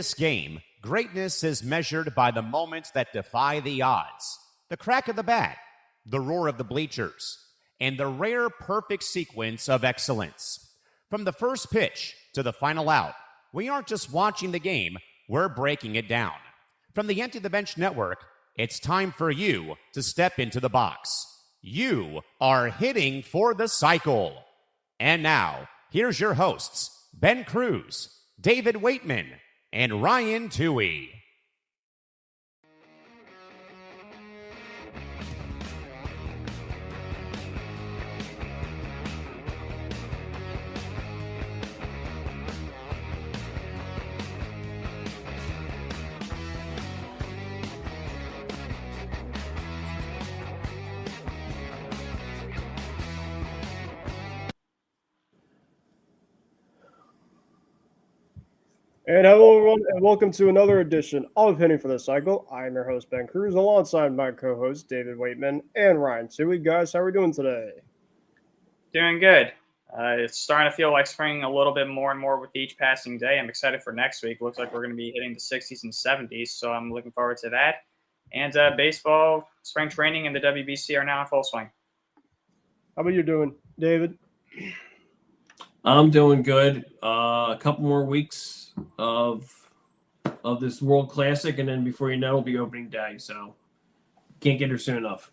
this game, greatness is measured by the moments that defy the odds. The crack of the bat, the roar of the bleachers, and the rare perfect sequence of excellence. From the first pitch to the final out, we aren't just watching the game, we're breaking it down. From the Empty the Bench Network, it's time for you to step into the box. You are hitting for the cycle. And now, here's your hosts, Ben Kruse, David Weightman, and Ryan Touhey. And hello, everyone, and welcome to another edition of Hitting for the Cycle. I am your host, Ben Kruse, alongside my co-hosts, David Weightman and Ryan Touhey. Guys, how are we doing today? Doing good. It's starting to feel like spring a little bit more and more with each passing day. I'm excited for next week. Looks like we're going to be hitting the 60s and 70s, so I'm looking forward to that. And baseball, spring training, and the WBC are now in full swing. How about you doing, David? I'm doing good. A couple more weeks of this World Classic, and then before you know, it'll be opening day. So can't get here soon enough.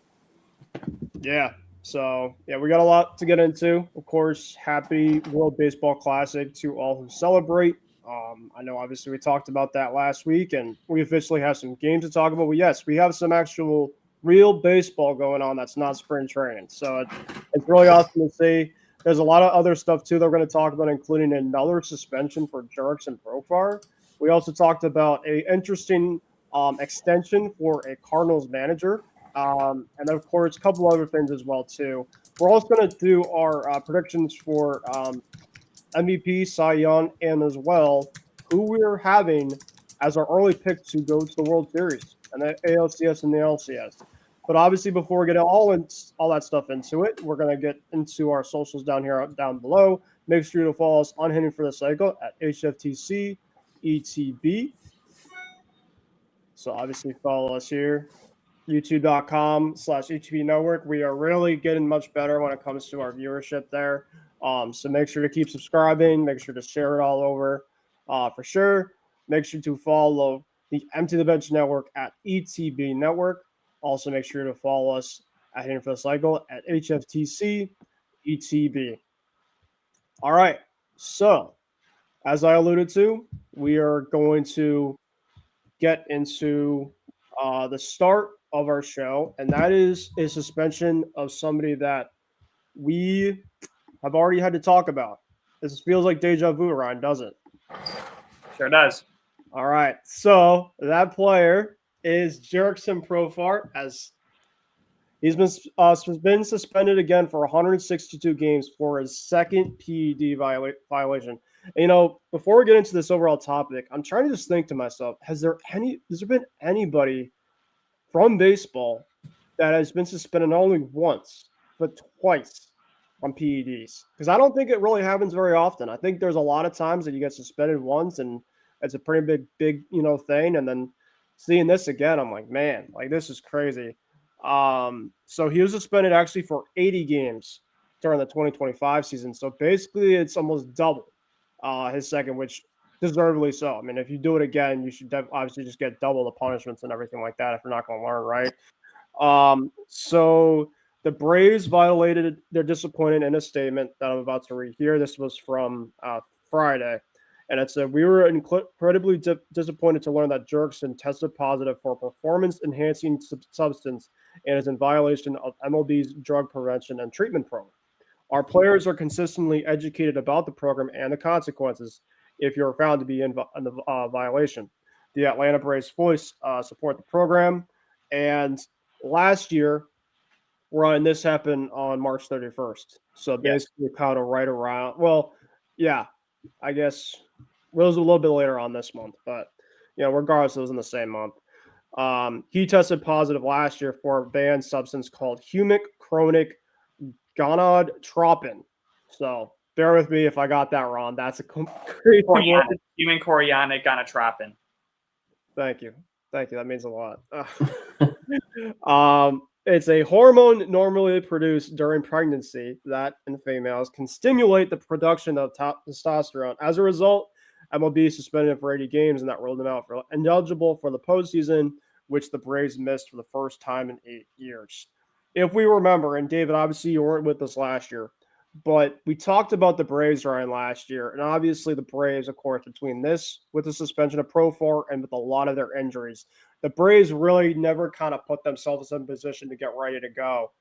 Yeah. So we got a lot to get into. Of course, happy World Baseball Classic to all who celebrate. I know obviously we talked about that last week, and we officially have some games to talk about. But yes, we have some actual real baseball going on that's not spring training. So it's really awesome to see. There's a lot of other stuff, too, that we're going to talk about, including another suspension for Jurickson Profar. We also talked about an interesting extension for a Cardinals manager. And, of course, a couple other things as well, too. We're also going to do our predictions for MVP, Cy Young, and as well who we're having as our early pick to go to the World Series and the ALCS and the LCS. But obviously, before we get all that stuff into it, we're going to get into our socials down below. Make sure to follow us on Hitting for the Cycle at HFTC ETB. So obviously, follow us here, youtube.com/HTB Network. We are really getting much better when it comes to our viewership there. So make sure to keep subscribing. Make sure to share it all over for sure. Make sure to follow the Empty the Bench Network at ETB Network. Also, make sure to follow us at Hitting for the Cycle at HFTC ETB. All right. So, as I alluded to, we are going to get into the start of our show, and that is a suspension of somebody that we have already had to talk about. This feels like deja vu, Ryan, does it? Sure does. All right. So, that player is Jurickson Profar, as he's been suspended again for 162 games for his second PED violation. And, before we get into this overall topic, I'm trying to just think to myself, has there been anybody from baseball that has been suspended not only once, but twice on PEDs? Because I don't think it really happens very often. I think there's a lot of times that you get suspended once, and it's a pretty big thing, and then seeing this again, I'm like, man, this is crazy. So he was suspended actually for 80 games during the 2025 season. So basically, it's almost double his second, which deservedly so. I mean, if you do it again, you should obviously just get double the punishments and everything like that if you're not going to learn, right? So the Braves violated their discipline in a statement that I'm about to read here. This was from Friday. And it said, we were incredibly disappointed to learn that Jurickson tested positive for a performance-enhancing substance and is in violation of MLB's drug prevention and treatment program. Our players are consistently educated about the program and the consequences if you're found to be in the violation. The Atlanta Braves fully support the program. And last year, Ryan, this happened on March 31st. So basically kind of right around, I guess – it was a little bit later on this month, but regardless, it was in the same month. He tested positive last year for a banned substance called humic chronic gonadotropin. So bear with me if I got that wrong. That's a crazy word. Human chorionic gonadotropin. Thank you. That means a lot. It's a hormone normally produced during pregnancy that in females can stimulate the production of testosterone. As a result, MLB suspended for 80 games, and that ruled him out for ineligible for the postseason, which the Braves missed for the first time in 8 years. If we remember, and David, obviously you weren't with us last year, but we talked about the Braves, Ryan, last year, and obviously the Braves, of course, between this with the suspension of Profar and with a lot of their injuries, the Braves really never kind of put themselves in position to get ready to go.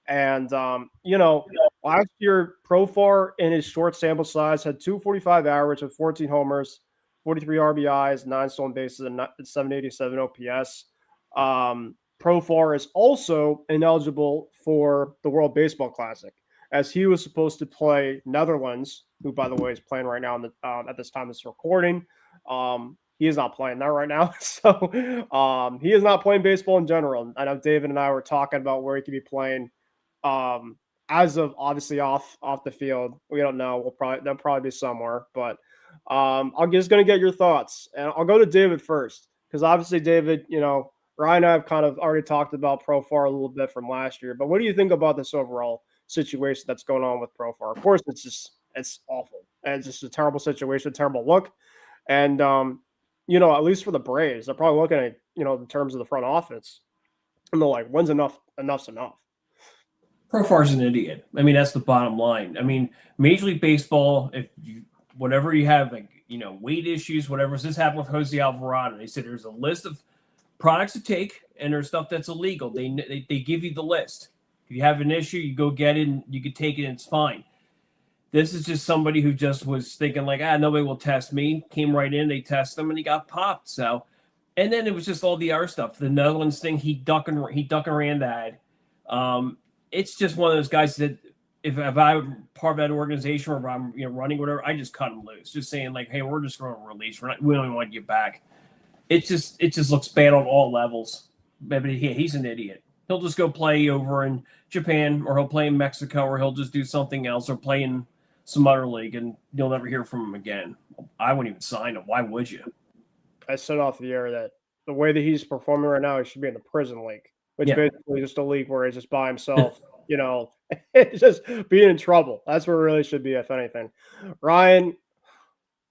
And last year Profar in his short sample size had 245 average with 14 homers, 43 RBIs, 9 stolen bases, and 787 OPS. Profar is also ineligible for the World Baseball Classic, as he was supposed to play Netherlands, who, by the way, is playing right now at this time of this recording. He is not playing that right now. So he is not playing baseball in general. I know David and I were talking about where he could be playing as of obviously off the field. We don't know. They'll probably be somewhere. But I'm just going to get your thoughts. And I'll go to David first, because obviously, David, Ryan and I have kind of already talked about Profar a little bit from last year. But what do you think about this overall situation that's going on with Profar? Of course, it's awful. And it's just a terrible situation, a terrible look. And at least for the Braves, they're probably looking at, in terms of the front office, and they're like, when's enough? Enough's enough. Profar's an idiot. I mean, that's the bottom line. I mean, Major League Baseball, whatever you have, weight issues, whatever. This happened with Jose Alvarado. They said there's a list of products to take, and there's stuff that's illegal. They give you the list. If you have an issue, you go get it, and you can take it, and it's fine. This is just somebody who just was thinking like, nobody will test me. Came right in, they test him, and he got popped. So, and then it was just all the other stuff. The Netherlands thing, he duck and ran that. It's just one of those guys that if I'm part of that organization or if I'm running whatever, I just cut him loose. Just saying like, hey, we're just going to release. We don't even want to get back. It just looks bad on all levels. But he's an idiot. He'll just go play over in Japan, or he'll play in Mexico, or he'll just do something else, or play in some other league, and you'll never hear from him again. I wouldn't even sign him. Why would you? I said off the air that the way that he's performing right now, he should be in the prison league, which basically is just a league where he's just by himself, it's just being in trouble. That's where it really should be, if anything. Ryan,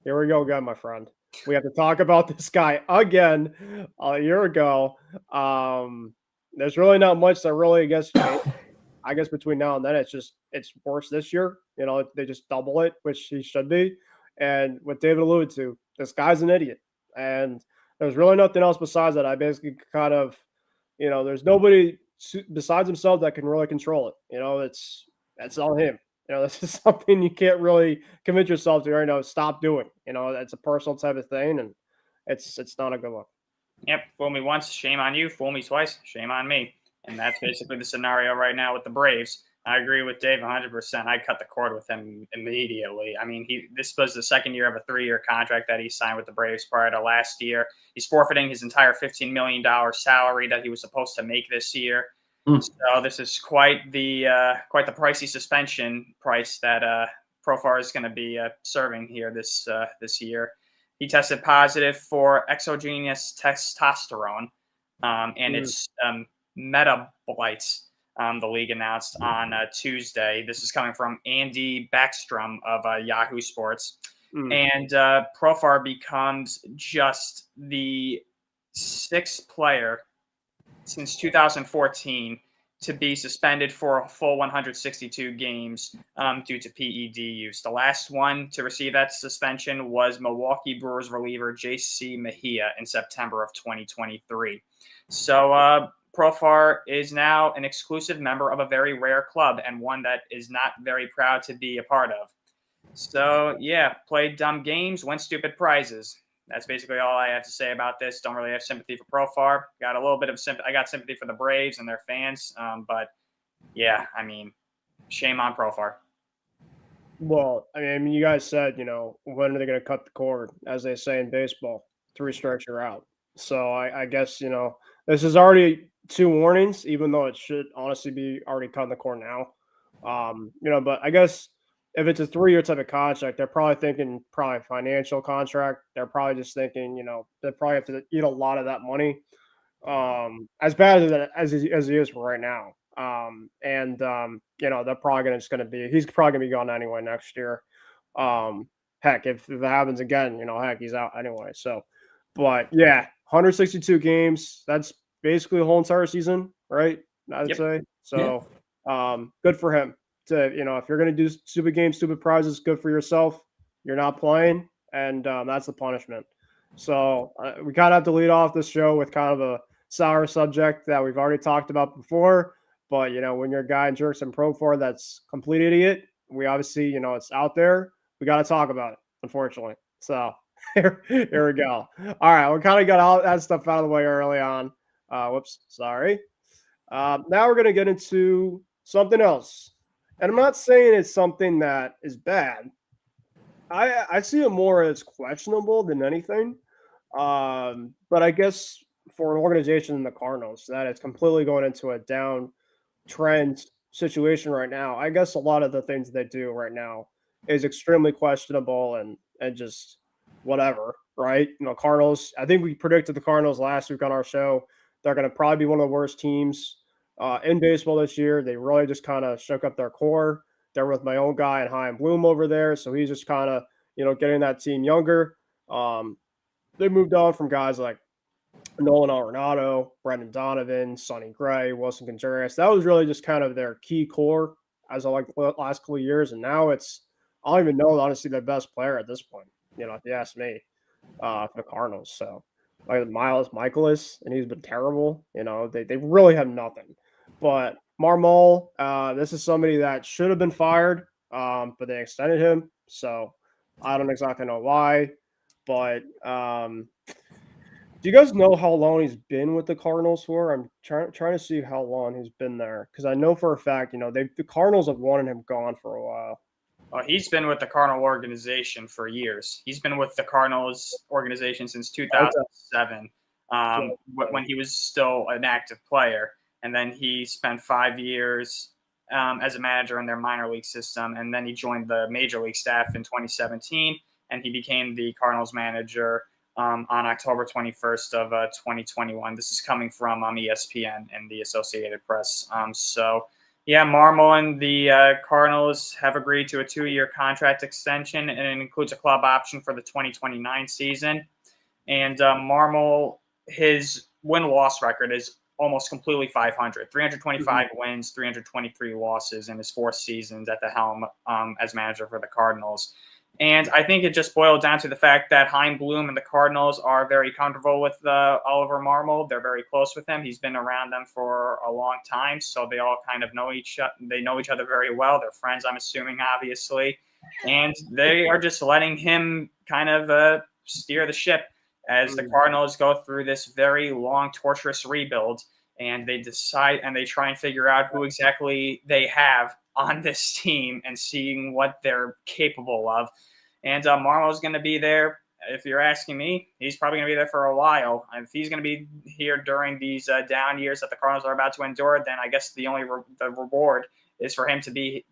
here we go again, my friend. We have to talk about this guy again a year ago. There's really not much that really, I guess between now and then, it's worse this year. They just double it, which he should be. And what David alluded to, this guy's an idiot. And there's really nothing else besides that. I basically kind of, there's nobody besides himself that can really control it. It's on him. This is something you can't really convince yourself to, stop doing. It's a personal type of thing, and it's not a good look. Yep. Fool me once, shame on you. Fool me twice, shame on me. And that's basically the scenario right now with the Braves. I agree with Dave 100%. I cut the cord with him immediately. I mean, this was the second year of a 3-year contract that he signed with the Braves prior to last year. He's forfeiting his entire $15 million salary that he was supposed to make this year. So this is quite the pricey suspension price that Profar is going to be serving here this year. He tested positive for exogenous testosterone, and it's metabolites. The league announced on Tuesday. This is coming from Andy Backstrom of Yahoo Sports. And Profar becomes just the 6th player since 2014 to be suspended for a full 162 games due to PED use. The last one to receive that suspension was Milwaukee Brewers reliever J.C. Mejia in September of 2023. So Profar is now an exclusive member of a very rare club, and one that is not very proud to be a part of. So, played dumb games, win stupid prizes. That's basically all I have to say about this. Don't really have sympathy for Profar. Got a little bit of sympathy. I got sympathy for the Braves and their fans. But, shame on Profar. Well, I mean, you guys said, when are they going to cut the cord, as they say in baseball, 3 strikes you're out. So I guess, this is already 2 warnings, even though it should honestly be already cutting the cord now. But I guess if it's a 3-year type of contract, they're probably thinking financial contract. They're probably just thinking, they probably have to eat a lot of that money. As bad as he is for right now. They're probably he's probably gonna be gone anyway next year. Heck, if it happens again, he's out anyway. So, but yeah, 162 games. That's basically the whole entire season, right? I'd say. So, good for him. If you're gonna do stupid games, stupid prizes, good for yourself. You're not playing, and that's the punishment. So we kind of have to lead off this show with kind of a sour subject that we've already talked about before. But, when you're a guy in Jurickson Profar that's complete idiot, we obviously, it's out there. We got to talk about it, unfortunately. So here we go. All right. We kind of got all that stuff out of the way early on. Whoops. Sorry. Now we're going to get into something else. And I'm not saying it's something that is bad. I see it more as questionable than anything. But I guess for an organization in the Cardinals that is completely going into a downtrend situation right now, I guess a lot of the things they do right now is extremely questionable and just whatever, right? Cardinals, I think we predicted the Cardinals last week on our show. They're going to probably be one of the worst teams in baseball this year. They really just kind of shook up their core. They're with my own guy and Chaim Bloom over there. So he's just kind of, getting that team younger. They moved on from guys like Nolan Arenado, Brendan Donovan, Sonny Gray, Wilson Contreras. That was really just kind of their key core as of the last couple of years. And now I don't even know, honestly, their best player at this point, if you ask me, for the Cardinals. So like Miles Michaelis, and he's been terrible. They really have nothing. But Marmol, this is somebody that should have been fired, but they extended him. So I don't exactly know why. But do you guys know how long he's been with the Cardinals for? I'm trying to see how long he's been there, because I know for a fact, the Cardinals have wanted him gone for a while. Well, he's been with the Cardinal organization for years. He's been with the Cardinals organization since 2007, when he was still an active player. And then he spent 5 years as a manager in their minor league system. And then he joined the major league staff in 2017, and he became the Cardinals manager on October 21st of 2021. This is coming from ESPN and the Associated Press. Marmol and the Cardinals have agreed to a 2-year contract extension, and it includes a club option for the 2029 season. And Marmol, his win-loss record is almost completely 500, 325 wins, 323 losses in his 4 seasons at the helm as manager for the Cardinals. And I think it just boiled down to the fact that Chaim Bloom and the Cardinals are very comfortable with Oliver Marmol. They're very close with him. He's been around them for a long time, so they all kind of know each other very well. They're friends, I'm assuming, obviously. And they are just letting him kind of steer the ship as the Cardinals go through this very long, torturous rebuild. And they decide and they try and figure out who exactly they have on this team and seeing what they're capable of. And Marmol's going to be there. If you're asking me, he's probably going to be there for a while. And if he's going to be here during these down years that the Cardinals are about to endure, then I guess the only the reward is for him to be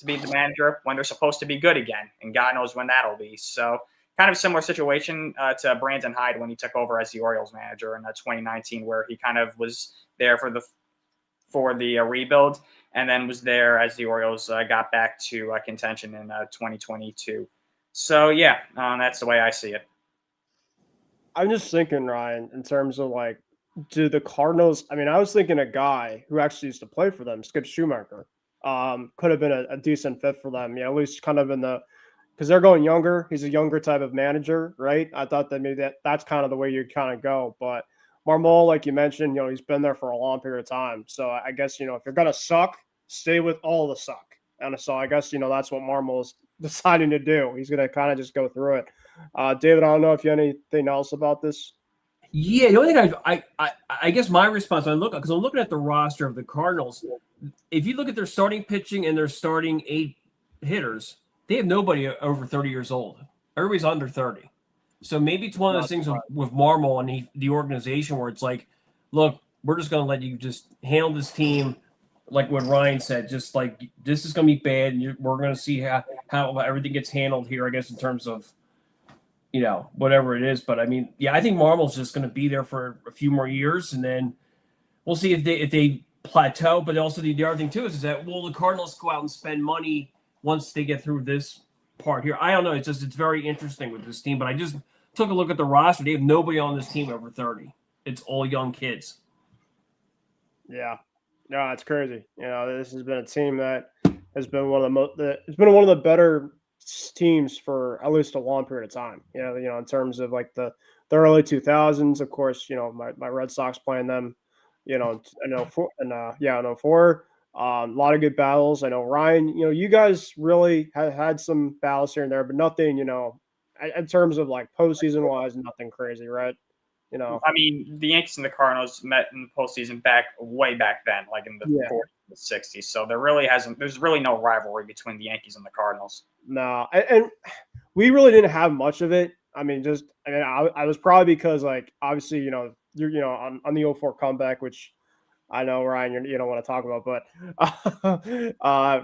the manager when they're supposed to be good again. And God knows when that'll be. So kind of a similar situation to Brandon Hyde when he took over as the Orioles manager in 2019, where he kind of was there for the rebuild, and then was there as the Orioles got back to contention in 2022. So, that's the way I see it. I'm just thinking, Ryan, in terms of do the Cardinals – I mean, I was thinking a guy who actually used to play for them, Skip Schumacher, could have been a decent fit for them, at least kind of in the – because they're going younger. He's a younger type of manager, right? I thought that maybe that's kind of the way you kind of go. But Marmol, like you mentioned, he's been there for a long period of time. So I guess, if you're going to suck, stay with all the suck. And so I guess, that's what Marmol is deciding to do. He's going to kind of just go through it. David, I don't know if you have anything else about this. Yeah, the only thing I guess my response, because I'm looking at the roster of the Cardinals. If you look at their starting pitching and their starting 8 hitters, they have nobody over 30 years old. Everybody's under 30. So maybe it's one of those things with Marmol and the organization where it's like, look, we're just going to let you just handle this team like what Ryan said, just like this is going to be bad, and we're going to see how everything gets handled here, I guess, in terms of, whatever it is. But I mean, yeah, I think Marmol's just going to be there for a few more years, and then we'll see if they plateau. But also the other thing too is that will the Cardinals go out and spend money once they get through this part here? I don't know. It's very interesting with this team. But I just took a look at the roster. They have nobody on this team over 30. It's all young kids. Yeah, no, it's crazy. This has been a team that has been one of the better teams for at least a long period of time. In terms of like the early 2000s, of course. My Red Sox playing them. In 04, and in 04. A lot of good battles. I know Ryan. You guys really had some battles here and there, but nothing. In terms of like postseason wise, nothing crazy, right? I mean, the Yankees and the Cardinals met in the postseason way back then, like in the 40s and 60s. So there's really no rivalry between the Yankees and the Cardinals. No, and we really didn't have much of it. I was probably because like obviously you're on the 04 comeback, which I know Ryan you don't want to talk about, but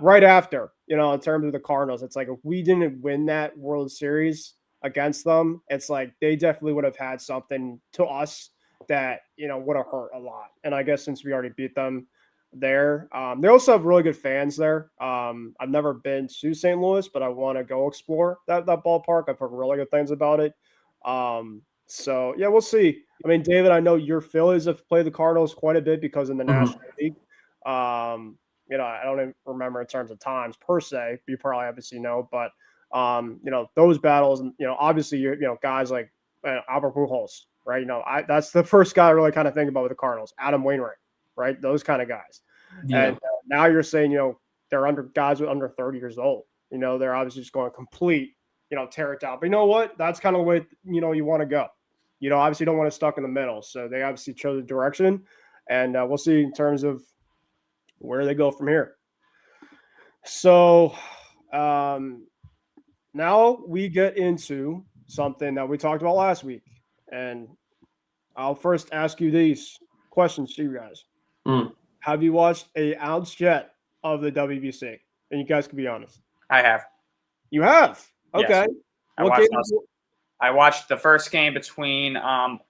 right after in terms of the Cardinals, it's like if we didn't win that World Series against them, it's like they definitely would have had something to us that would have hurt a lot. And I guess since we already beat them there, they also have really good fans there. I've never been to St. Louis, but I want to go explore that ballpark. I've heard really good things about it. So yeah, we'll see. I mean, David, I know your Phillies have played the Cardinals quite a bit because in the National League. I don't even remember in terms of times per se. You probably obviously know, but those battles, and obviously guys like Albert Pujols, right? That's the first guy I really kind of think about with the Cardinals. Adam Wainwright, right? Those kind of guys. Yeah. And now you're saying they're guys under 30 years old. They're obviously just going complete, tear it down. But you know what? That's kind of the way you want to go. Obviously don't want to stuck in the middle. So they obviously chose a direction, and we'll see in terms of where they go from here. So now we get into something that we talked about last week, and I'll first ask you these questions to you guys. Have you watched an ounce yet of the WBC? And you guys can be honest. I have. You have? Okay. Yes. I watched the first game between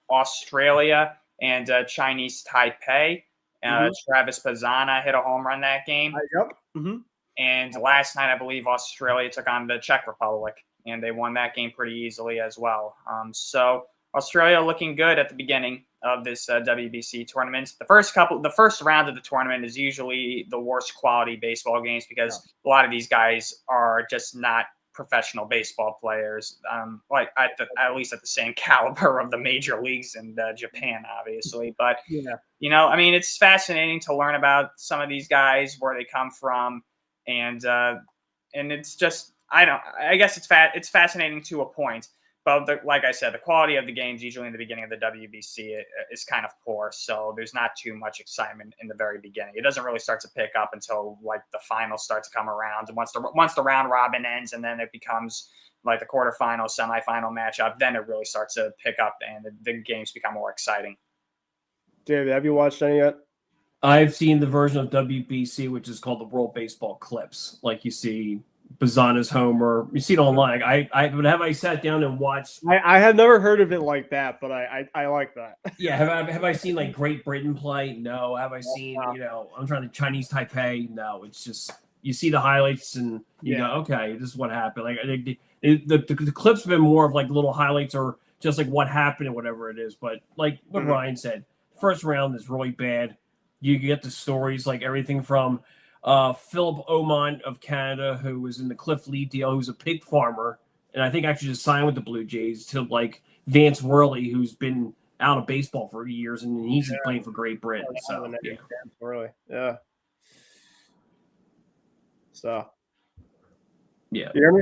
Australia and Chinese Taipei. Travis Pazana hit a home run that game. Yep. Mm-hmm. And last night, I believe Australia took on the Czech Republic, and they won that game pretty easily as well. So Australia looking good at the beginning of this WBC tournament. The first round of the tournament is usually the worst quality baseball games because a lot of these guys are just not professional baseball players, like at least at the same caliber of the major leagues in Japan, obviously. But it's fascinating to learn about some of these guys, where they come from, and it's just I guess it's fascinating to a point. But like I said, the quality of the games usually in the beginning of the WBC is kind of poor. So there's not too much excitement in the very beginning. It doesn't really start to pick up until like the finals start to come around. And once the round robin ends, and then it becomes like the quarterfinal, semifinal matchup, then it really starts to pick up and the games become more exciting. David, have you watched any yet? I've seen the version of WBC, which is called the World Baseball Clips. Like you see Bazana's homer. You see it online. Have I sat down and watched? I have never heard of it like that, but I like that. Yeah. Have I seen like Great Britain play? No. Have I seen I'm trying to Chinese Taipei? No. It's just you see the highlights and you go, okay, this is what happened. Like the clips have been more of like little highlights or just like what happened and whatever it is. But like what Ryan said, first round is really bad. You get the stories like everything from Philip Omont of Canada, who was in the Cliff Lee deal, who's a pig farmer, and I think actually just signed with the Blue Jays, to like Vance Worley, who's been out of baseball for years, and he's playing for Great Britain. So, Worley, yeah. So, yeah. You hear me?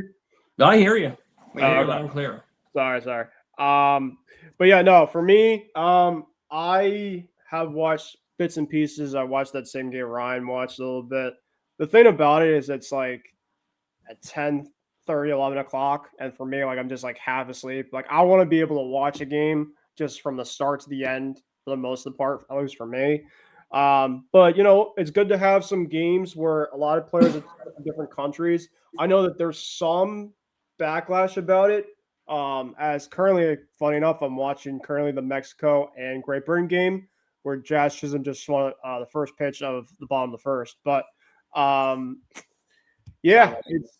I hear you. Loud and clear. Sorry. But yeah, no, for me, I have watched bits and pieces. I watched that same game Ryan watched a little bit. The thing about it is it's like at 10:30, 11 o'clock. And for me, like I'm just like half asleep. Like I want to be able to watch a game just from the start to the end for the most of the part, at least for me. But it's good to have some games where a lot of players are from different countries. I know that there's some backlash about it. As currently, funny enough, I'm watching currently the Mexico and Great Britain game where Jazz Chisholm just swung the first pitch of the bottom of the first. But yeah, it's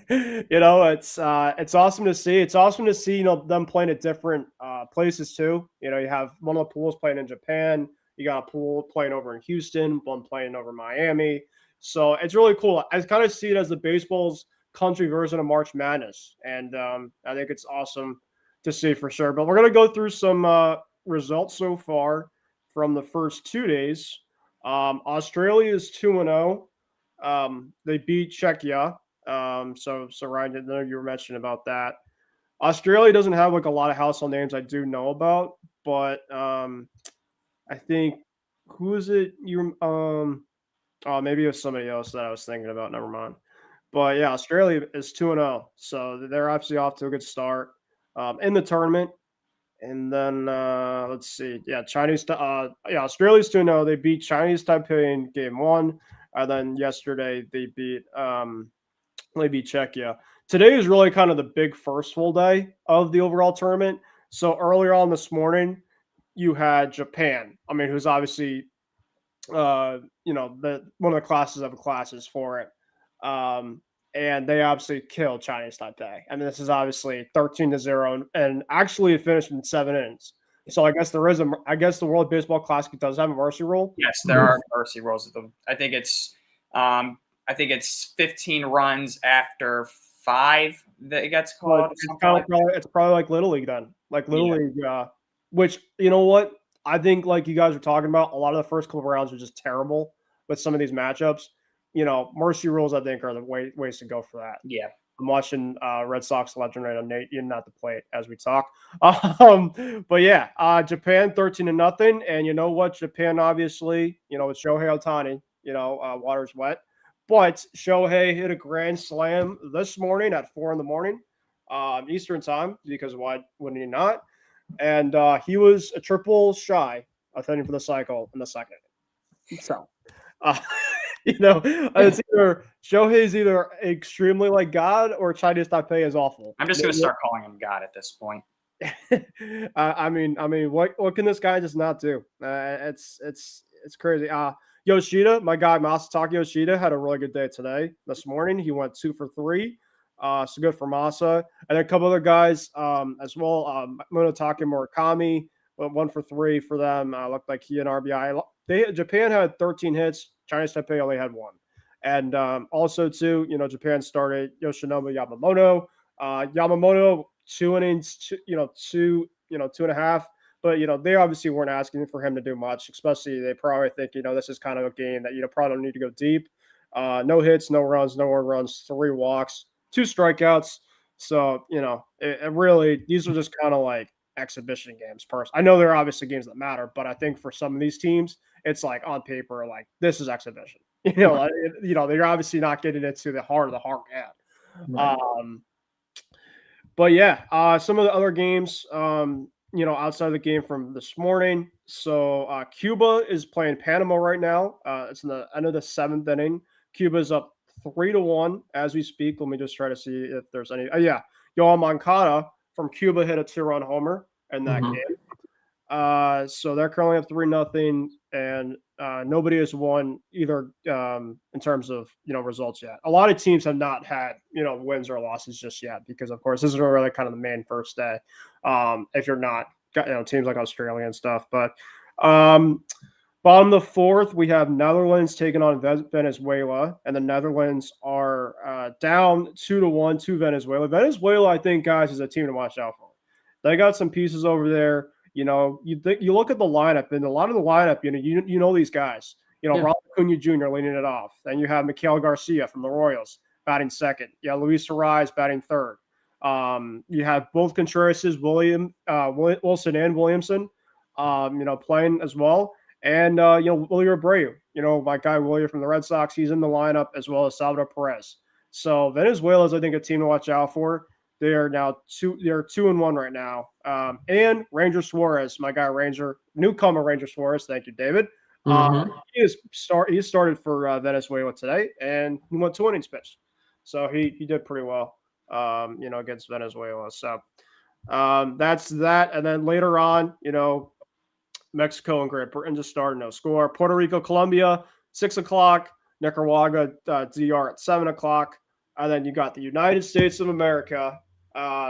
it's awesome to see. It's awesome to see them playing at different places too. You have one of the pools playing in Japan. You got a pool playing over in Houston, one playing over Miami. So it's really cool. I kind of see it as the baseball's country version of March Madness, and I think it's awesome to see for sure. But we're gonna go through some results so far from the first 2 days. Australia is 2-0. They beat Czechia. So Ryan, I know you were mentioning about that. Australia doesn't have like a lot of household names I do know about, but I think who is it? Maybe it was somebody else that I was thinking about. Never mind. But yeah, Australia is 2-0, so they're obviously off to a good start in the tournament. And then let's see, Australia's 2-0. They beat Chinese Taipei in game 1, and then yesterday they beat Czechia. Today is really kind of the big first full day of the overall tournament. So earlier on this morning, you had Japan. I mean, who's obviously, one of the classes of classes for it. And they obviously killed Chinese Taipei. I mean, this is obviously 13-0, and actually it finished in 7 innings. So I guess the World Baseball Classic does have a mercy rule. Yes, there are mercy rules of them. I think it's 15 runs after 5 that it gets called. It's probably like Little League then. Like Little League, which, you know what? I think like you guys were talking about, a lot of the first couple rounds are just terrible with some of these matchups. Mercy rules, I think, are the ways to go for that. Yeah. I'm watching Red Sox legend right now, Nate, you're not to play it as we talk. But yeah, Japan 13-0. And you know what? Japan, obviously, with Shohei Ohtani, water's wet. But Shohei hit a grand slam this morning at 4 a.m. Eastern time, because why wouldn't he not? And he was a triple shy of hitting for the cycle in the second. So, it's either Shohei's either extremely like God or Chinese Taipei is awful. I'm just going to start calling him God at this point. I mean, what can this guy just not do? It's crazy. Yoshida, my guy Masataka Yoshida, had a really good day this morning. He went 2 for 3. So good for Masa. And a couple other guys as well. Munetaka Murakami went 1 for 3 for them. Looked like he and RBI. Japan had 13 hits. Chinese Taipei only had 1. And also too, Japan started Yoshinobu Yamamoto. Yamamoto 2 innings, 2.5. But, they obviously weren't asking for him to do much, especially they probably think, this is kind of a game that, probably don't need to go deep. No hits, no runs, no earned runs, 3 walks, 2 strikeouts. So, it really, these are just kind of like exhibition games. I know there are obviously games that matter, but I think for some of these teams, it's like on paper, like this is exhibition. They're obviously not getting into the heart of the heart yet. Right. But yeah, some of the other games, outside of the game from this morning. So Cuba is playing Panama right now. It's in the end of the 7th inning. Cuba's up 3-1 as we speak. Let me just try to see if there's any. Yoel Moncada from Cuba hit a 2-run homer in that game. So they're currently up 3-0, and nobody has won either in terms of results yet. A lot of teams have not had wins or losses just yet because, of course, this is really kind of the main first day. If you're not teams like Australia and stuff, but bottom of the 4th, we have Netherlands taking on Venezuela, and the Netherlands are down 2-1 to Venezuela. Venezuela, I think, guys, is a team to watch out for. They got some pieces over there. You look at the lineup, and a lot of the lineup, you know these guys. Ronald Acuna Jr. leading it off. Then you have Miguel Garcia from the Royals batting second. Yeah, Luis Suarez batting third. You have both Contreras, Wilson and Williamson, playing as well. And, Willier Abreu, my guy Willier from the Red Sox, he's in the lineup as well as Salvador Perez. So Venezuela is, I think, a team to watch out for. They are now 2-1 right now. And Ranger Suarez, my guy newcomer Ranger Suarez, thank you, David, He started for Venezuela today, and he went 2 innings pitched, so he did pretty well, against Venezuela. So that's that, and then later on, Mexico and Great Britain just started, no score. Puerto Rico, Colombia, 6:00. Nicaragua, DR at 7:00, and then you got the United States of America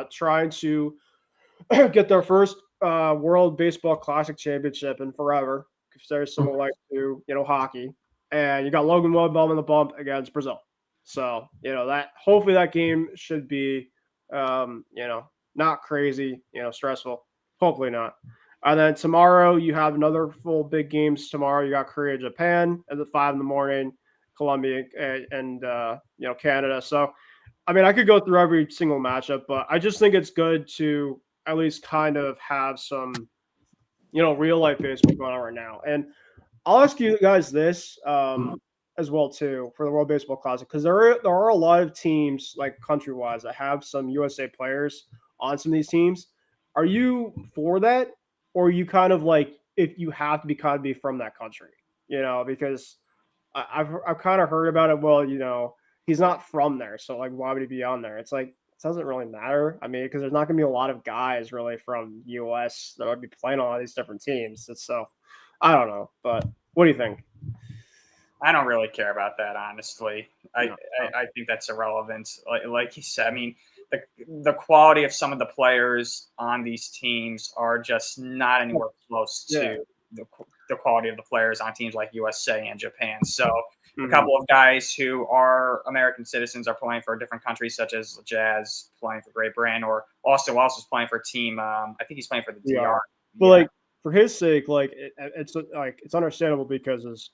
trying to get their first World Baseball Classic championship in forever. If there's someone like to, hockey, and you got Logan Wellbum in the bump against Brazil. So that hopefully that game should be, not crazy, stressful. Hopefully not. And then tomorrow you have another full big games. Tomorrow you got Korea, Japan at 5 a.m. Colombia and Canada. So, I mean, I could go through every single matchup, but I just think it's good to at least kind of have some, real life baseball going on right now. And I'll ask you guys this as well too for the World Baseball Classic, because there are a lot of teams like country wise that have some USA players on some of these teams. Are you for that, or are you kind of like if you have to be from that country? Because I've kind of heard about it. Well, he's not from there, so like why would he be on there? It's like it doesn't really matter. I mean, because there's not going to be a lot of guys really from US that would be playing on all these different teams. So I don't know, but what do you think? I don't really care about that, honestly. I think that's irrelevant. Like you said, I mean, the quality of some of the players on these teams are just not anywhere close to the quality of the players on teams like USA and Japan. So a couple of guys who are American citizens are playing for different countries, such as Jazz playing for Great Britain, or Austin Wells is playing for a team. I think he's playing for the DR. But like for his sake, like it's understandable because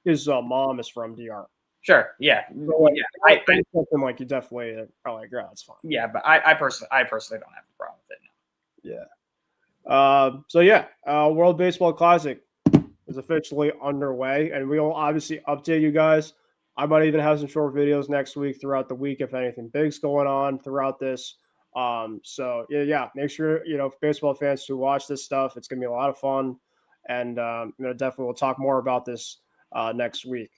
his mom is from DR. Sure. Yeah. So, like, I think something like you definitely are like, yeah, it's fine. Yeah, but I personally don't have a problem with it. Yeah. World Baseball Classic is officially underway, and we will obviously update you guys. I might even have some short videos next week throughout the week if anything big's going on throughout this. Make sure baseball fans to watch this stuff. It's gonna be a lot of fun, and definitely we'll talk more about this next week.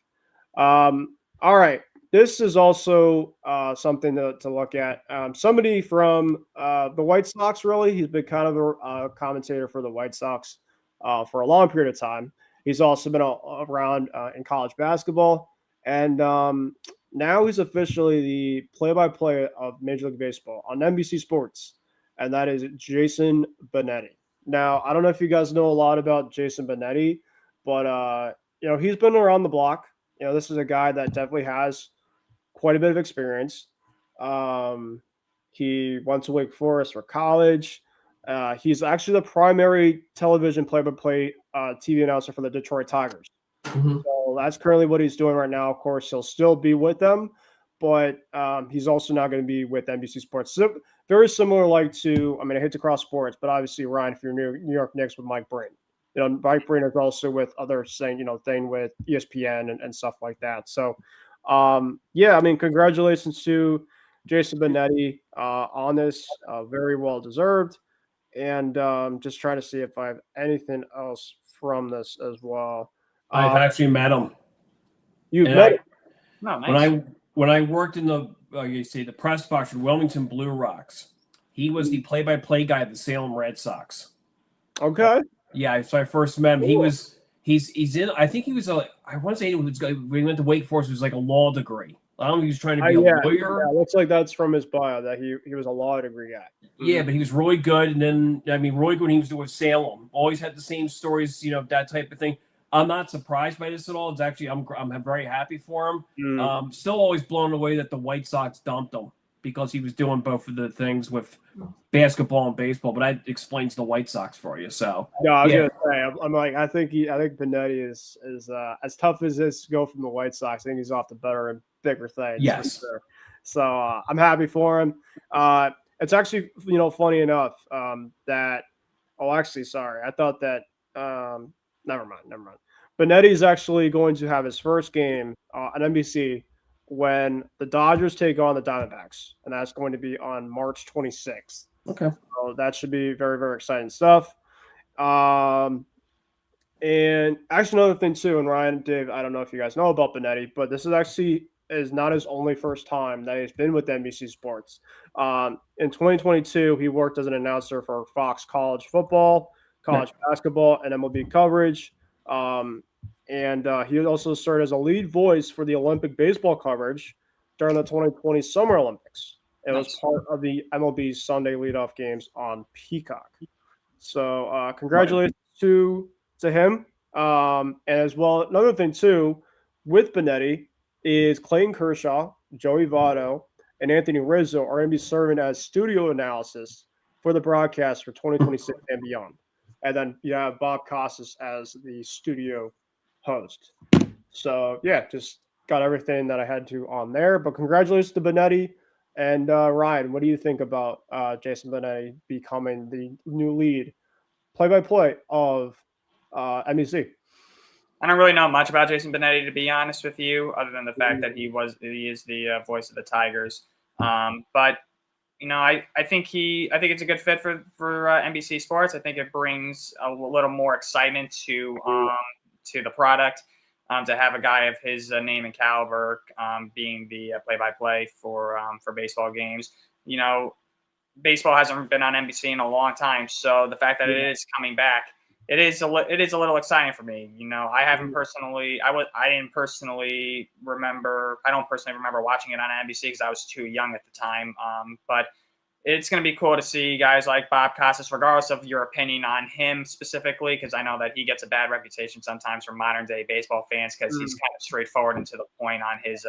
All right, this is also something to look at. Somebody from the White Sox, really, he's been kind of a commentator for the White Sox for a long period of time. He's also been around in college basketball, and now he's officially the play-by-play of Major League Baseball on NBC Sports, and that is Jason Benetti. Now, I don't know if you guys know a lot about Jason Benetti, but he's been around the block. This is a guy that definitely has quite a bit of experience. He went to Wake Forest for college. He's actually the primary television play-by-play TV announcer for the Detroit Tigers. So that's currently what he's doing right now. Of course, he'll still be with them, but he's also not going to be with NBC Sports. So very similar, I hate to cross sports, but obviously, Ryan, if you're New York Knicks with Mike Breen. Mike Breen is also with others saying, thing with ESPN and stuff like that. So, congratulations to Jason Benetti on this. Very well deserved. And just trying to see if I have anything else from this as well. I've actually met him. You've met him? No, nice. When I worked in the press box for Wilmington Blue Rocks, he was the play-by-play guy of the Salem Red Sox. Okay. Yeah, so I first met him. Cool. He's in. I think he was I want to say when he went to Wake Forest, it was like a law degree. I don't think he was trying to be a lawyer. Yeah, it looks like that's from his bio that he was a law degree guy. Yeah, but he was really good. And then really good when he was with Salem. Always had the same stories, that type of thing. I'm not surprised by this at all. It's actually I'm very happy for him. Still always blown away that the White Sox dumped him because he was doing both of the things with basketball and baseball. But that explains the White Sox for you. So I was gonna say, I'm like, I think Benetti is as tough as this to go from the White Sox. I think he's off to better and bigger things. Yes. So I'm happy for him. It's actually funny enough that. Oh, actually, sorry. I thought that. Never mind. Benetti is actually going to have his first game on NBC when the Dodgers take on the Diamondbacks, and that's going to be on March 26th. Okay. So that should be very, very exciting stuff. And actually, another thing too, and Ryan, Dave, I don't know if you guys know about Benetti, but this is not his only first time that he's been with NBC Sports. In 2022, he worked as an announcer for Fox College football, college basketball, and MLB coverage. And he also served as a lead voice for the Olympic baseball coverage during the 2020 Summer Olympics. It was part of the MLB Sunday leadoff games on Peacock. So congratulations to him. And as well, another thing too, with Benetti is Clayton Kershaw, Joey Votto, and Anthony Rizzo are going to be serving as studio analysis for the broadcast for 2026 and beyond. And then you have Bob Costas as the studio host. So yeah, just got everything that I had to on there. But congratulations to Benetti. And Ryan, what do you think about Jason Benetti becoming the new lead play-by-play of NBC? I don't really know much about Jason Benetti, to be honest with you, other than the fact that he is the voice of the Tigers. But I think it's a good fit for NBC Sports. I think it brings a little more excitement to the product. To have a guy of his name and caliber being the play-by-play for baseball games. Baseball hasn't been on NBC in a long time, so the fact that it is coming back, it is a little exciting for me. I don't personally remember watching it on NBC because I was too young at the time. But it's going to be cool to see guys like Bob Costas, regardless of your opinion on him specifically, because I know that he gets a bad reputation sometimes from modern day baseball fans because he's kind of straightforward and to the point on his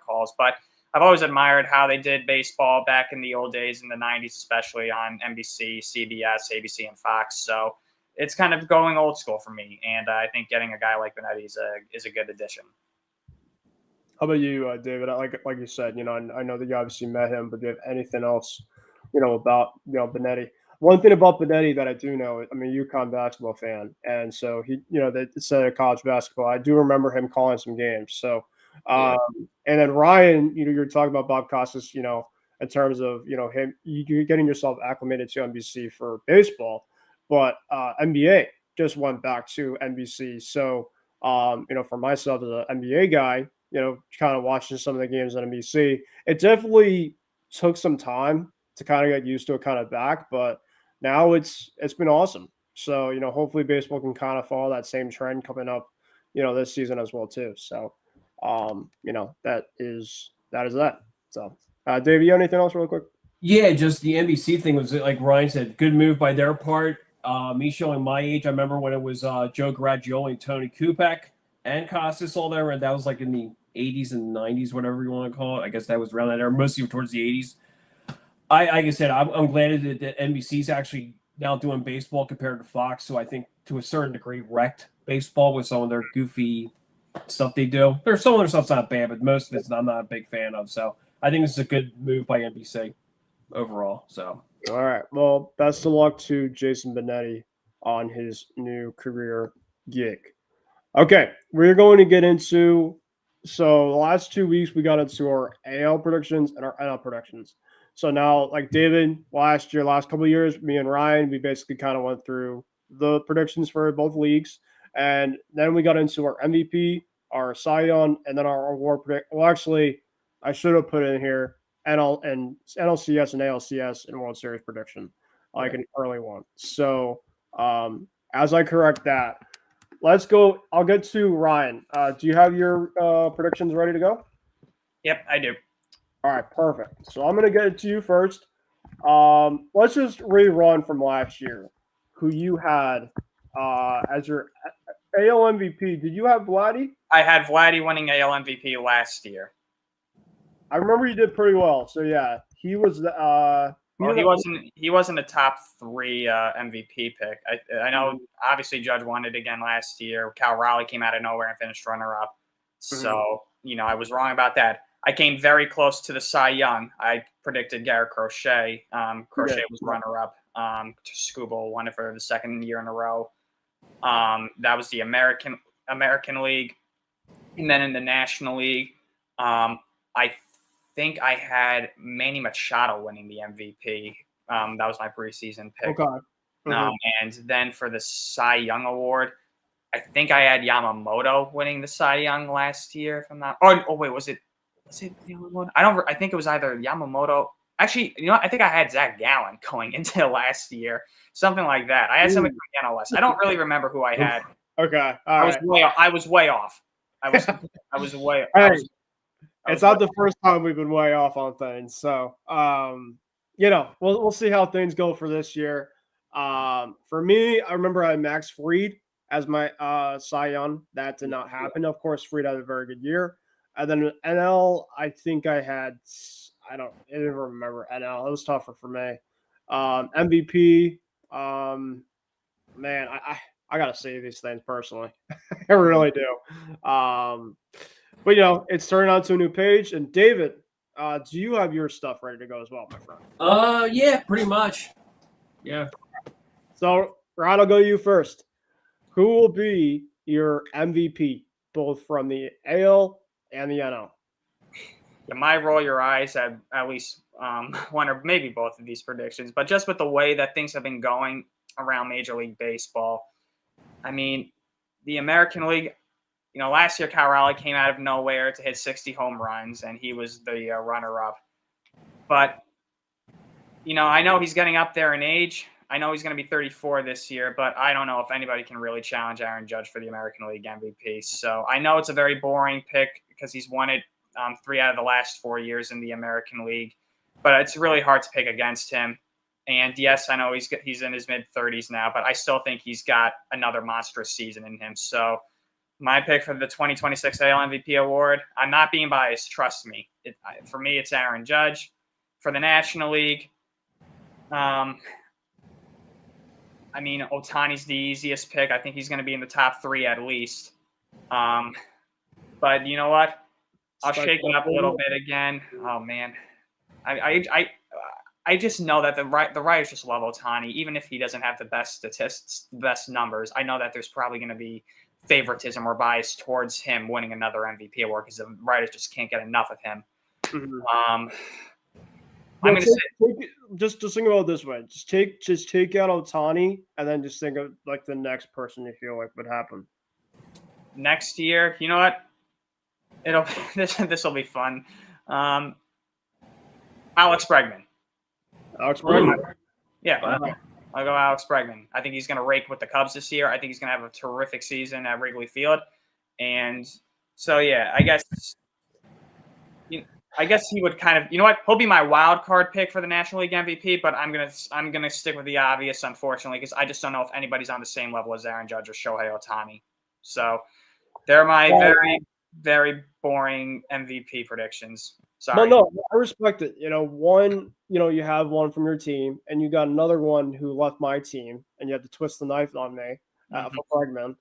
calls. But I've always admired how they did baseball back in the old days in the 90s, especially on NBC, CBS, ABC, and Fox. So it's kind of going old school for me. And I think getting a guy like Benetti is a good addition. How about you, David? Like you said, I know that you obviously met him, but do you have anything else, about Benetti? One thing about Benetti that I do know, I'm a UConn basketball fan, and so he, they said college basketball. I do remember him calling some games. So, and then Ryan, you're talking about Bob Costas, in terms of him, you're getting yourself acclimated to NBC for baseball, but NBA just went back to NBC. So, for myself as an NBA guy, kind of watching some of the games on NBC, it definitely took some time to kind of get used to it kind of back, but now it's been awesome. So, hopefully baseball can kind of follow that same trend coming up, this season as well too. So, that is that. So, Dave, you have anything else really quick? Yeah, just the NBC thing was, like Ryan said, good move by their part. Me showing my age, I remember when it was Joe Garaggioli and Tony Kupak and Costas all there, and that was like in the 80s and 90s, whatever you want to call it. I guess that was around that era, mostly towards the 80s. Like I said, I'm glad that NBC's actually now doing baseball compared to Fox, so I think to a certain degree wrecked baseball with some of their goofy stuff they do. There's some of their stuff's not bad, but most of it's I'm not a big fan of. So I think this is a good move by NBC overall. So all right, well, best of luck to Jason Benetti on his new career gig. Okay, we're going to get into the last 2 weeks we got into our AL predictions and our NL predictions. So now, like David, last couple of years, me and Ryan, we basically kind of went through the predictions for both leagues. And then we got into our MVP, our Cy Young, and then our award predict. Well, actually, I should have put in here NLCS and ALCS and World Series prediction, like an early one. So as I correct that, let's go. I'll get to Ryan. Do you have your predictions ready to go? Yep, I do. All right, perfect. So I'm going to get it to you first. Let's just rerun from last year. Who you had as your AL MVP? Did you have Vladdy? I had Vladdy winning AL MVP last year. I remember you did pretty well. So yeah, he was. He wasn't a top 3 MVP pick. I know. Obviously, Judge won it again last year. Cal Raleigh came out of nowhere and finished runner-up. So I was wrong about that. I came very close to the Cy Young. I predicted Garrett Crochet. Crochet was runner-up. Skubal won it for the second year in a row. That was the American League. And then in the National League, I think I had Manny Machado winning the MVP. That was my preseason pick. Okay. And then for the Cy Young Award, I think I had Yamamoto winning the Cy Young last year. If I'm not. Oh wait, was it Yamamoto? I think it was either Yamamoto. Actually, I think I had Zach Gallen going into last year, something like that. I had somebody from the NL West. I don't really remember who I had. Okay, all right. I was way off. I was way. Hey, it's not the first time we've been way off on things. So, we'll see how things go for this year. For me, I remember I had Max Fried as my Cy Young. That did not happen. Of course, Fried had a very good year. And then NL, I think I had. I don't even remember NL. It was tougher for me. MVP. Man, I gotta say these things personally. I really do. But it's turning on to a new page. And David, do you have your stuff ready to go as well, my friend? Yeah, pretty much. Yeah. So, Ryan, I'll go you first. Who will be your MVP, both from the AL and the NL? You might roll your eyes at least one or maybe both of these predictions, but just with the way that things have been going around Major League Baseball, I mean, the American League, last year Cal Raleigh came out of nowhere to hit 60 home runs, and he was the runner-up. But, I know he's getting up there in age. I know he's going to be 34 this year, but I don't know if anybody can really challenge Aaron Judge for the American League MVP. So I know it's a very boring pick because he's won it 3 out of the last 4 years in the American League, but it's really hard to pick against him. And yes, I know he's in his mid-30s now, but I still think he's got another monstrous season in him. So my pick for the 2026 AL MVP award, I'm not being biased, trust me. For me, it's Aaron Judge. For the National League, Ohtani's the easiest pick. I think he's going to be in the top 3 at least. But you know what? I'll shake it up a little bit again. Oh man, I just know that the writers just love Ohtani, even if he doesn't have the best statistics, the best numbers. I know that there's probably going to be favoritism or bias towards him winning another MVP award because the writers just can't get enough of him. Mm-hmm. I'm going to say just think about it this way: just take out Ohtani, and then just think of like the next person you feel like would happen next year. You know what? This will be fun. Alex Bregman. Alex Bregman. Yeah, I'll go Alex Bregman. I think he's going to rake with the Cubs this year. I think he's going to have a terrific season at Wrigley Field, and so yeah, I guess he would kind of. You know what? He'll be my wild card pick for the National League MVP, but I'm gonna stick with the obvious, unfortunately, because I just don't know if anybody's on the same level as Aaron Judge or Shohei Ohtani. So they're my very, very boring MVP predictions. Sorry. No, I respect it. You have one from your team, and you got another one who left my team, and you had to twist the knife on me for Bregman.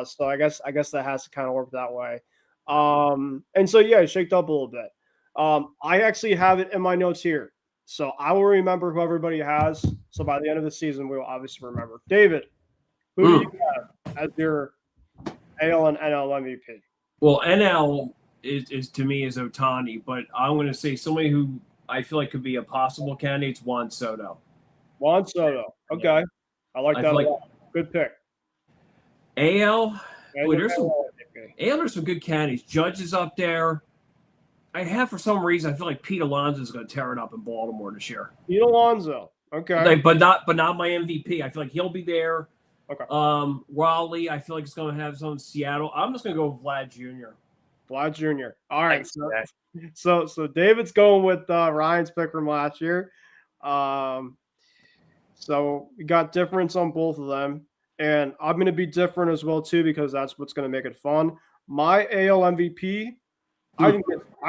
So I guess that has to kind of work that way. And so yeah, it shaked up a little bit. I actually have it in my notes here, so I will remember who everybody has. So by the end of the season, we will obviously remember. David, who do you have as your AL and NL MVP? Well, NL is to me is Ohtani, but I'm going to say somebody who I feel like could be a possible candidate is Juan Soto. Juan Soto. Okay. Yeah. I like that a lot. Good pick. AL, there's some good candidates. Judge is up there. For some reason, I feel like Pete Alonso is going to tear it up in Baltimore this year. Pete Alonso. Okay. But not my MVP. I feel like he'll be there. Okay. Raleigh, I feel like it's going to have some in Seattle. I'm just going to go with Vlad Jr. Vlad Jr. All right. So David's going with Ryan's pick from last year. So we got difference on both of them. And I'm going to be different as well, too, because that's what's going to make it fun. My AL MVP, I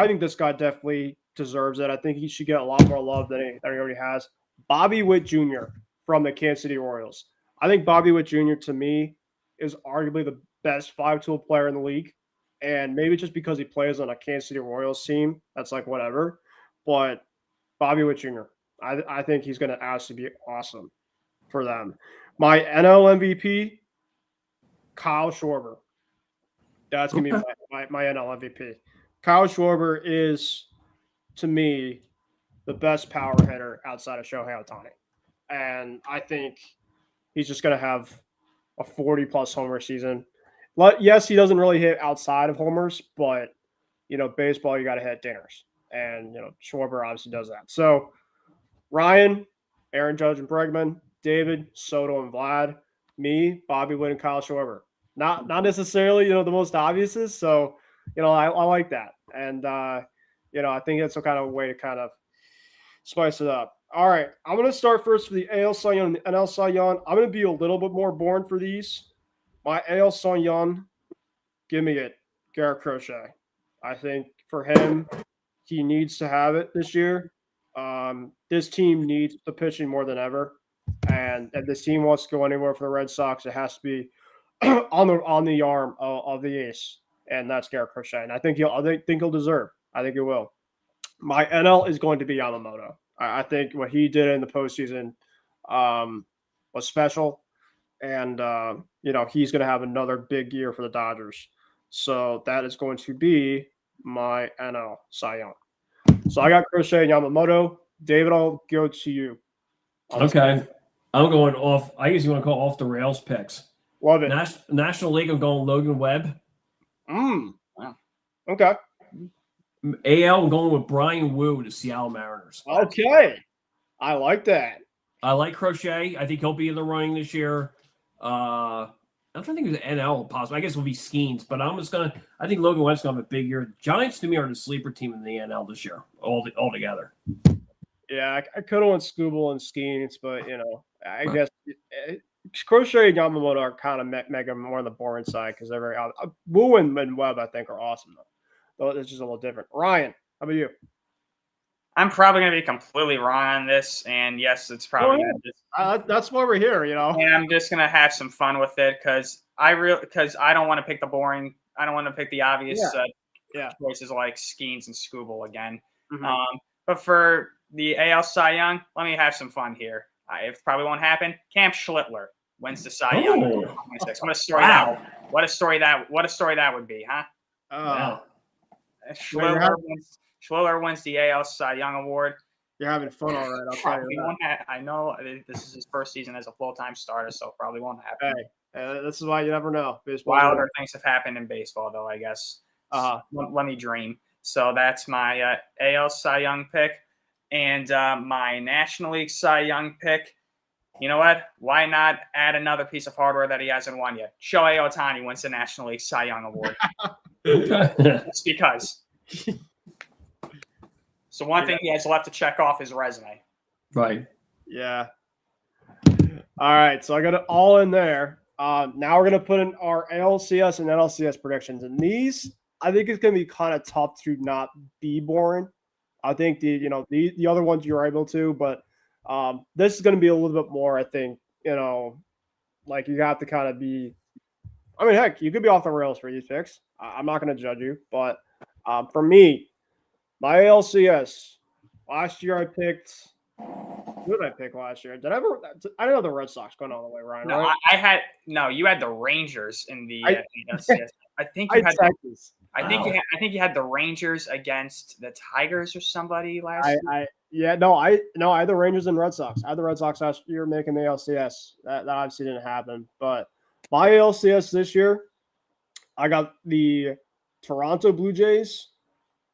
think this guy definitely deserves it. I think he should get a lot more love than he already has. Bobby Witt Jr. from the Kansas City Royals. I think Bobby Witt Jr. to me is arguably the best 5-tool player in the league. And maybe just because he plays on a Kansas City Royals team, that's like whatever. But Bobby Witt Jr., I think he's going to absolutely be awesome for them. My NL MVP, Kyle Schwarber. That's going to be my NL MVP. Kyle Schwarber is, to me, the best power hitter outside of Shohei Ohtani. And I think he's just going to have a 40-plus homer season. Yes, he doesn't really hit outside of homers, but baseball, you got to hit dingers, and Schwarber obviously does that. So Ryan, Aaron Judge and Bregman, David, Soto and Vlad, me, Bobby Witt and Kyle Schwarber. Not necessarily the most obvious. So I like that, and I think it's a kind of way to kind of spice it up. All right, I'm going to start first for the AL Cy Young and the NL Cy Young. I'm going to be a little bit more boring for these. My AL Cy Young, give me it, Garrett Crochet. I think for him, he needs to have it this year. This team needs the pitching more than ever, and if this team wants to go anywhere for the Red Sox, it has to be on the arm of the ace, and that's Garrett Crochet. And I think he'll deserve. I think he will. My NL is going to be Yamamoto. I think what he did in the postseason was special, and he's going to have another big year for the Dodgers. So that is going to be my NL Cy Young. So I got Crochet and Yamamoto. David, I'll go to you. Okay. I'm going off. I usually want to call off the rails picks. Love it. National League, I'm going Logan Webb. Wow. Okay. AL, I'm going with Brian Wu to Seattle Mariners. Okay. I like that. I like Crochet. I think he'll be in the running this year. I'm trying to think of the NL possible. I guess it will be Skeens, but I think Logan Webb's going to have a big year. Giants, to me, are the sleeper team in the NL this year, all together. Yeah, I could have went Scooble and Skeens, but, I guess Crochet and Yamamoto are kind of mega more on the boring side because they're very – Wu and Webb, I think, are awesome, though. It's just a little different. Ryan, how about you? I'm probably going to be completely wrong on this, and yes, it's probably that's why we're here, And I'm just going to have some fun with it because I don't want to pick the boring. I don't want to pick the obvious choices like Skeens and Scooble again. Mm-hmm. But for the AL Cy Young, let me have some fun here. It probably won't happen. Cam Schlittler wins the Cy Young. 26. What a story! Wow. What a story that would be, huh? Wow. Schlittler wins the AL Cy Young award. You're having fun, all right. I'll tell you that. I know this is his first season as a full-time starter, so probably won't happen. Hey, this is why you never know. Baseball. Wilder things have happened in baseball, though, I guess. Let me dream. So that's my AL Cy Young pick. And my National League Cy Young pick, you know what? Why not add another piece of hardware that he hasn't won yet? Shohei Ohtani wins the National League Cy Young award. It's because. So one thing he has left to check off his resume. Right. Yeah. All right. So I got it all in there. Now we're going to put in our ALCS and NLCS predictions. And these, I think it's going to be kind of tough to not be boring. I think the other ones you're able to, but this is going to be a little bit more, I think, like you have to kind of be, I mean, heck, you could be off the rails for these picks. I'm not going to judge you, but for me, my ALCS, last year I picked, who did I pick last year? I didn't know the Red Sox going all the way, Ryan. No, right? you had the Rangers in the ALCS. I think you had Texas. I think you had the Rangers against the Tigers or somebody last year. I had the Rangers and Red Sox. I had the Red Sox last year making the ALCS. That obviously didn't happen. But my ALCS this year, I got the Toronto Blue Jays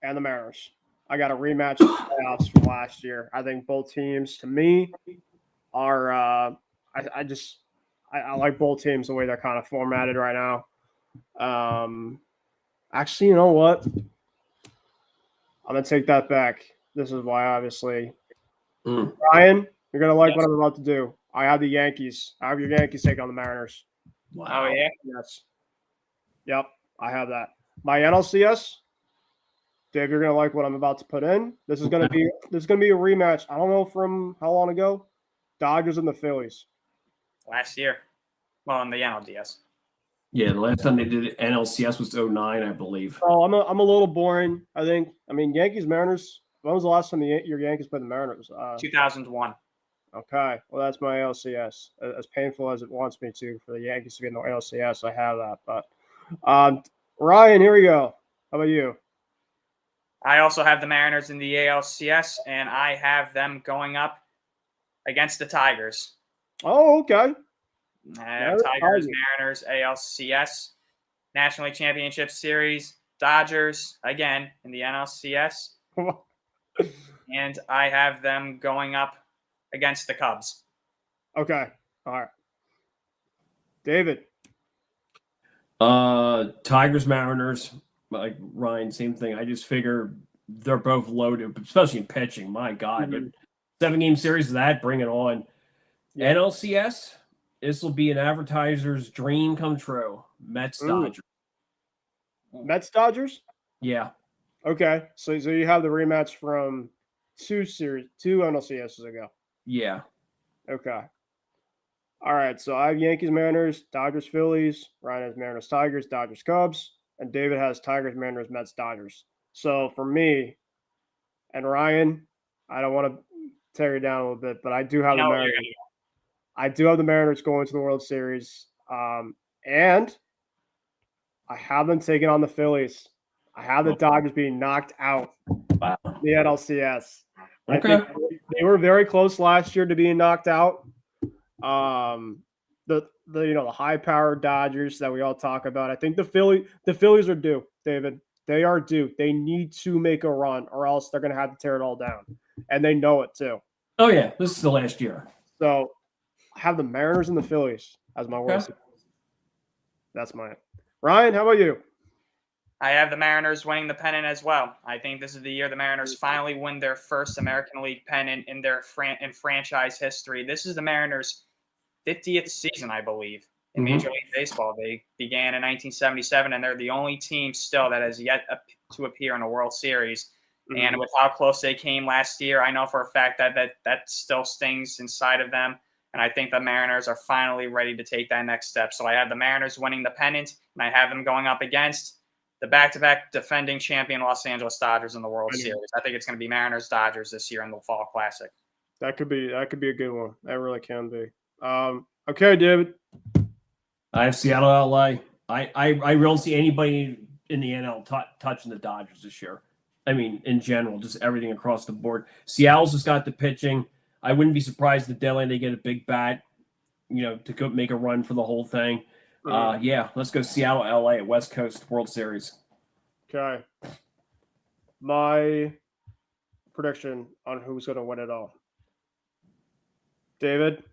and the Mariners. I got a rematch of the playoffs from last year. I think both teams, to me, are I like both teams the way they're kind of formatted right now. Actually, you know what? I'm going to take that back. This is why, obviously. Ryan, you're going to like what I'm about to do. I have the Yankees. I have your Yankees take on the Mariners. Wow. Oh, yeah? Yes. Yep, I have that. My NLCS, Dave, you're going to like what I'm about to put in. This is going to be a rematch. I don't know from how long ago. Dodgers and the Phillies. Last year. Well, in the NLDS. Yeah, the last time they did NLCS was 2009, I believe. Oh, I'm a little boring, I think. I mean, Yankees, Mariners. When was the last time your Yankees played the Mariners? 2001. Okay. Well, that's my LCS. As painful as it wants me to for the Yankees to be in the LCS, I have that. But Ryan, here we go. How about you? I also have the Mariners in the ALCS, and I have them going up against the Tigers. Oh, okay. I have Tigers, Mariners, ALCS. National League Championship Series, Dodgers, again, in the NLCS. And I have them going up against the Cubs. Okay. All right. David. Tigers, Mariners, like Ryan, same thing. I just figure they're both loaded, especially in pitching. My God. Mm-hmm. But 7-game series of that, bring it on. Yeah. NLCS, this will be an advertiser's dream come true. Mets, Dodgers. Mets, Dodgers? Yeah. Okay. So you have the rematch from two NLCSs ago. Yeah. Okay. All right. So I have Yankees, Mariners, Dodgers, Phillies. Ryan has Mariners, Tigers, Dodgers, Cubs. And David has Tigers, Mariners, Mets, Dodgers. So for me and Ryan, I don't want to tear you down a little bit, but I do have the Mariners. I do have the Mariners going to the World Series. And I have them taking on the Phillies. I have the Dodgers being knocked out. Wow. The NLCS. Okay. I think they were very close last year to being knocked out. The high-powered Dodgers that we all talk about. I think the Phillies are due, David. They are due. They need to make a run, or else they're going to have to tear it all down, and they know it too. Oh yeah, this is the last year. So I have the Mariners and the Phillies as my World Series. That's mine. Ryan, how about you? I have the Mariners winning the pennant as well. I think this is the year the Mariners finally win their first American League pennant in their franchise history. This is the Mariners' 50th season, I believe, in Major League Baseball. They began in 1977, and they're the only team still that has yet to appear in a World Series. Mm-hmm. And with how close they came last year, I know for a fact that still stings inside of them. And I think the Mariners are finally ready to take that next step. So I have the Mariners winning the pennant, and I have them going up against the back-to-back defending champion Los Angeles Dodgers in the World Series. I think it's going to be Mariners-Dodgers this year in the Fall Classic. That could be a good one. That really can be. Okay, David. I have Seattle, LA. I don't see anybody in the NL touching the Dodgers this year. I mean, in general, just everything across the board. Seattle's just got the pitching. I wouldn't be surprised if deadline they get a big bat, to go make a run for the whole thing. Yeah, let's go Seattle, LA at West Coast World Series. Okay. My prediction on who's going to win it all. David,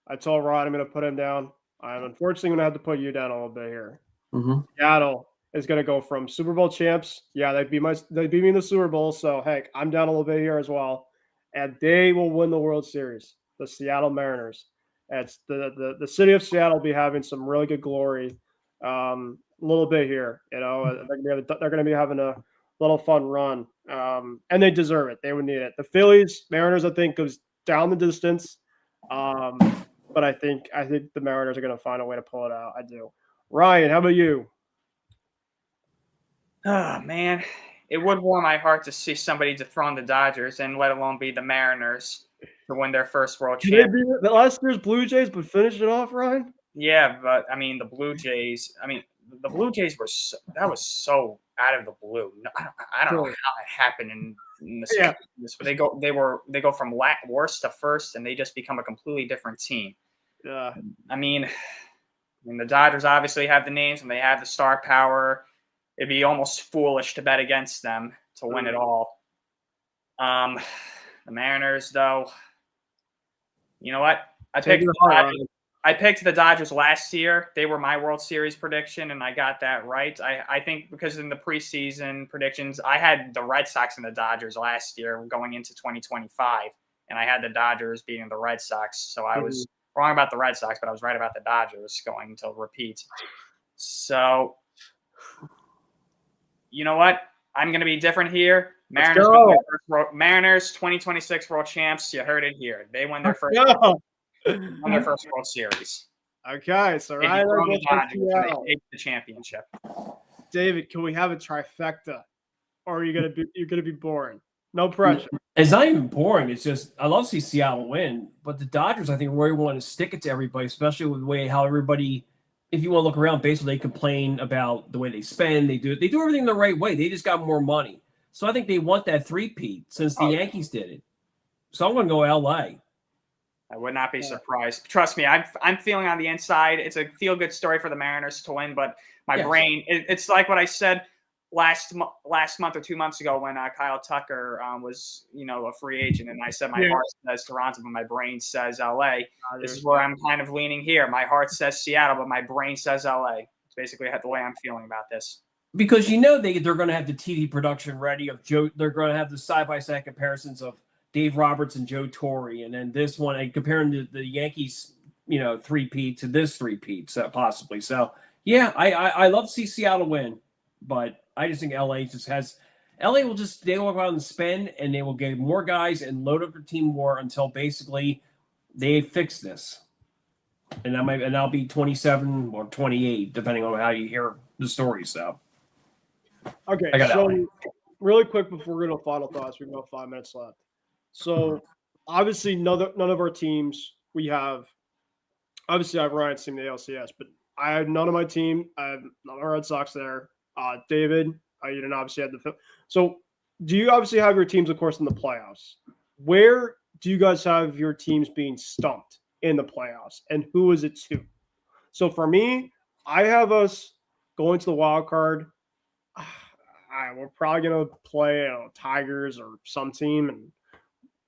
I told Rod I'm going to put him down. I'm unfortunately going to have to put you down a little bit here. Mm-hmm. Seattle is going to go from Super Bowl champs. Yeah, they beat me in the Super Bowl, so heck, I'm down a little bit here as well. And they will win the World Series, the Seattle Mariners. It's the city of Seattle will be having some really good glory a little bit here. They're going to be having a little fun run, and they deserve it. They would need it. The Phillies, Mariners, I think, goes down the distance, but I think the Mariners are going to find a way to pull it out. I do. Ryan, how about you? Oh, man. It would warm my heart to see somebody dethrone the Dodgers, and let alone be the Mariners to win their first World Championship. Did they be the last year's Blue Jays, but finish it off, Ryan? Yeah, but the Blue Jays. The Blue Jays that was so out of the blue. I don't know how it happened in this. Yeah. But they go from worst to first, and they just become a completely different team. Yeah. The Dodgers obviously have the names and they have the star power. It'd be almost foolish to bet against them to win it all. The Mariners, though, you know what? I picked the Dodgers last year. They were my World Series prediction, and I got that right. I think because in the preseason predictions, I had the Red Sox and the Dodgers last year going into 2025, and I had the Dodgers beating the Red Sox. So I was wrong about the Red Sox, but I was right about the Dodgers going to repeat. So, you know what? I'm going to be different here. Mariners 2026 World Champs. You heard it here. They won their first World Series. Okay, so Ryan will take the championship. David, can we have a trifecta, or are you gonna be boring? No pressure. It's not even boring. It's just I love to see Seattle win, but the Dodgers, I think, really want to stick it to everybody, especially with the way how everybody. If you want to look around, basically they complain about the way they spend. They do everything the right way. They just got more money. So I think they want that three-peat since the Yankees did it. So I'm going to go LA. I would not be surprised. Trust me, I'm feeling on the inside. It's a feel-good story for the Mariners to win, but My brain, it's like what I said last month or 2 months ago when Kyle Tucker was, a free agent, and I said my heart says Toronto, but my brain says LA. This is where I'm kind of leaning here. My heart says Seattle, but my brain says LA. It's basically the way I'm feeling about this. Because they're going to have the TV production ready of Joe. They're going to have the side-by-side comparisons of Dave Roberts and Joe Torre, and then this one, and comparing the Yankees, three-peat to this three-peat, possibly. So, yeah, I love to see Seattle win, but I just think LA will they will go out and spend, and they will get more guys and load up their team more until basically they fix this. And that'll be 27 or 28, depending on how you hear the story. So, okay. So, really quick before we go to final thoughts, we've got 5 minutes left. So, obviously, none of our teams we have. Obviously, I have Ryan's team, the ALCS, but I have none of my team. I have none of the Red Sox there. David, you didn't obviously have the. So, do you obviously have your teams, of course, in the playoffs? Where do you guys have your teams being stumped in the playoffs, and who is it to? So, for me, I have us going to the wild card. We're probably going to play Tigers or some team, and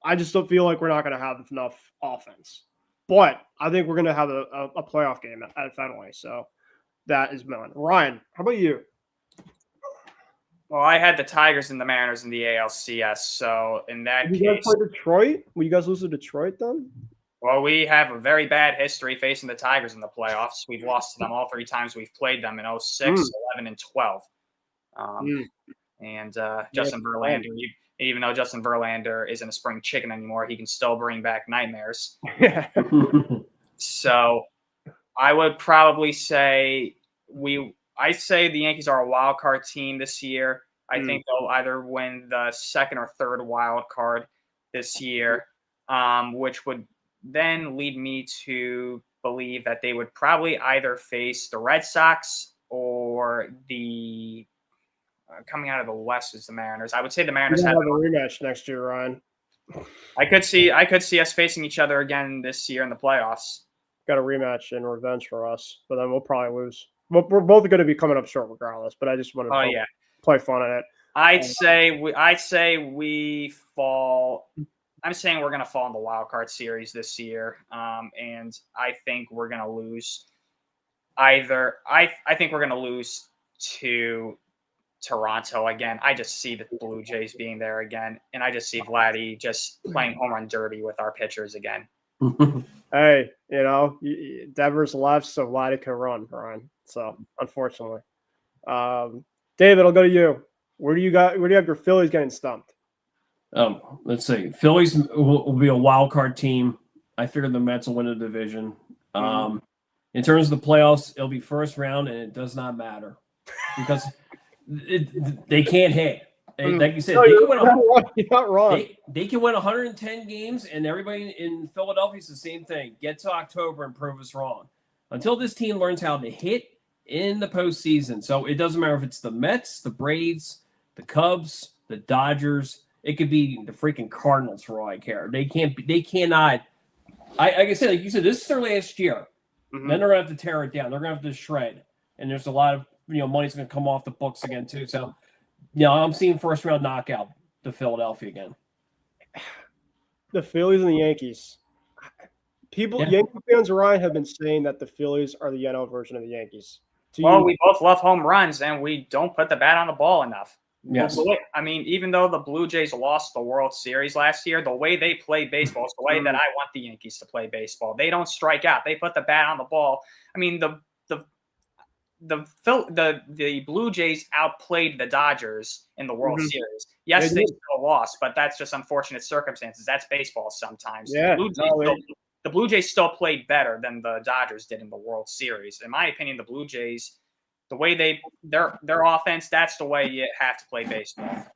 I just don't feel like we're not going to have enough offense. But I think we're going to have a playoff game at Fenway. So that is mine. Ryan, how about you? Well, I had the Tigers and the Mariners in the ALCS. So in that case, you guys play Detroit? Will you guys lose to Detroit then? Well, we have a very bad history facing the Tigers in the playoffs. We've lost to them all 3 times we've played them in 06, 11, and 12. And Justin Verlander, even though Justin Verlander isn't a spring chicken anymore, he can still bring back nightmares. So I would probably say I say the Yankees are a wild card team this year. I think they'll either win the second or third wild card this year, which would then lead me to believe that they would probably either face the Red Sox or the coming out of the West is the Mariners. I would say the Mariners have a rematch next year, Ryan. I could see us facing each other again this year in the playoffs. Got a rematch and revenge for us, but then we'll probably lose. Well, we're both going to be coming up short regardless, but I just want to play fun on it. I'd say we fall. I'm saying we're going to fall in the wild card series this year, and I think we're going to lose. I think we're going to lose to Toronto again. I just see the Blue Jays being there again, and I just see Vladdy just playing home run derby with our pitchers again. Hey, Devers left, so Vladdy can run, Ryan. So unfortunately, David, I'll go to you. Where do you have your Phillies getting stumped? Let's see. Phillies will be a wild card team. I figure the Mets will win the division. In terms of the playoffs, it'll be first round, and it does not matter because they can't hit. Like you said, you're not wrong. They can win 110 games, and everybody in Philadelphia is the same thing. Get to October and prove us wrong. Until this team learns how to hit in the postseason. So it doesn't matter if it's the Mets, the Braves, the Cubs, the Dodgers. It could be the freaking Cardinals for all I care. They cannot. Like I said, like you said, this is their last year. Then they're gonna have to tear it down. They're gonna have to shred, and there's a lot of money's gonna come off the books again too. So, I'm seeing first round knockout to Philadelphia again. The Phillies and the Yankees. Yankee fans, Ryan, have been saying that the Phillies are the NL version of the Yankees. We both love home runs, and we don't put the bat on the ball enough. Yes. I mean, even though the Blue Jays lost the World Series last year, the way they play baseball is the way that I want the Yankees to play baseball. They don't strike out. They put the bat on the ball. I mean, the Blue Jays outplayed the Dodgers in the World Series. Yes, they still lost, but that's just unfortunate circumstances. That's baseball sometimes. Yeah, the Blue Jays still played better than the Dodgers did in the World Series. In my opinion, the Blue Jays, the way their offense, that's the way you have to play baseball.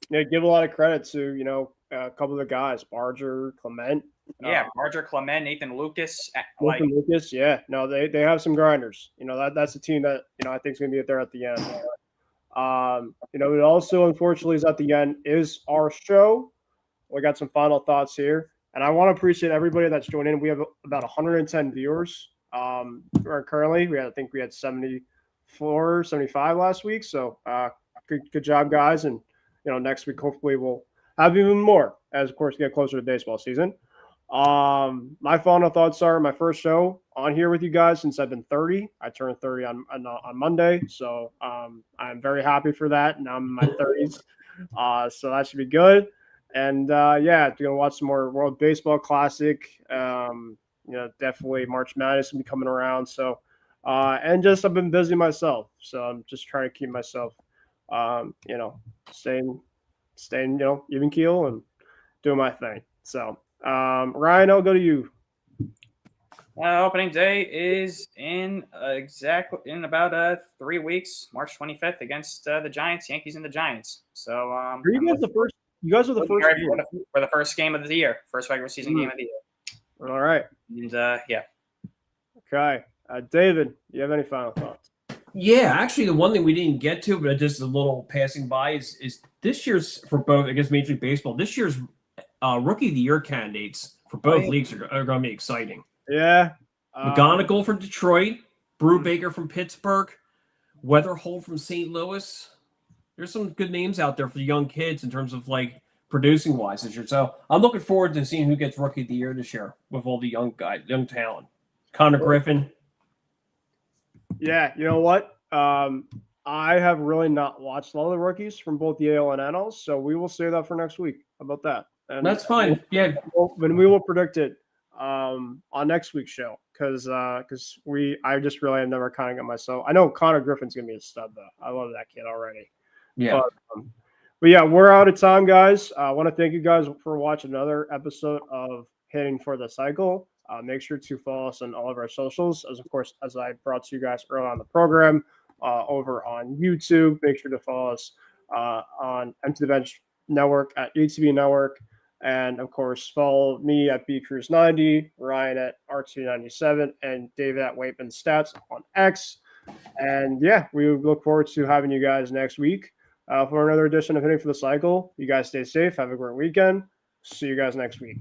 Yeah, give a lot of credit to a couple of the guys, Barger, Clement. Barger, Clement, Nathan Lucas. Lucas, yeah. No, they have some grinders. That's a team that I think is going to be there at the end. It also unfortunately is at the end is our show. We got some final thoughts here, and I want to appreciate everybody that's joined in. We have about 110 viewers. Currently, I think we had 70 74, 75 last week. So good job, guys. And, next week, hopefully we'll have even more as, of course, get closer to baseball season. My final thoughts are my first show on here with you guys since I've been 30. I turned 30 on Monday. So I'm very happy for that. Now I'm in my 30s. So that should be good. And going to watch some more World Baseball Classic. Definitely March Madness will be coming around. So, and just I've been busy myself. So I'm just trying to keep myself, staying, even keel and doing my thing. So, Ryan, I'll go to you. Opening day is in about 3 weeks, March 25th, against the Giants, Yankees, and the Giants. So, are you guys the first? You guys are the first for the first game of the year, first regular season game of the year. All right. And yeah. Okay, David, do you have any final thoughts? Yeah, actually, the one thing we didn't get to, but just a little passing by, is this year's for both, I guess, Major League Baseball. This year's Rookie of the Year candidates for both leagues are going to be exciting. Yeah. McGonigal from Detroit, Brubaker from Pittsburgh, Weatherholt from St. Louis. There's some good names out there for the young kids in terms of producing wise this year. So I'm looking forward to seeing who gets Rookie of the Year this year with all the young guys, young talent. Connor Griffin. Yeah, you know what? I have really not watched all the rookies from both the AL and NL, so we will save that for next week. How about that? And that's fine. Yeah. When we will predict it on next week's show, because I just really have never kind of got myself. I know Connor Griffin's gonna be a stud though. I love that kid already. Yeah. But yeah, we're out of time, guys. I want to thank you guys for watching another episode of Hitting for the Cycle. Make sure to follow us on all of our socials, as I brought to you guys early on the program, over on YouTube. Make sure to follow us on Empty the Bench Network at UTV Network. And, of course, follow me at BCruz90, Ryan at R297, and David at Weightman Stats on X. And, yeah, we look forward to having you guys next week for another edition of Hitting for the Cycle. You guys stay safe. Have a great weekend. See you guys next week.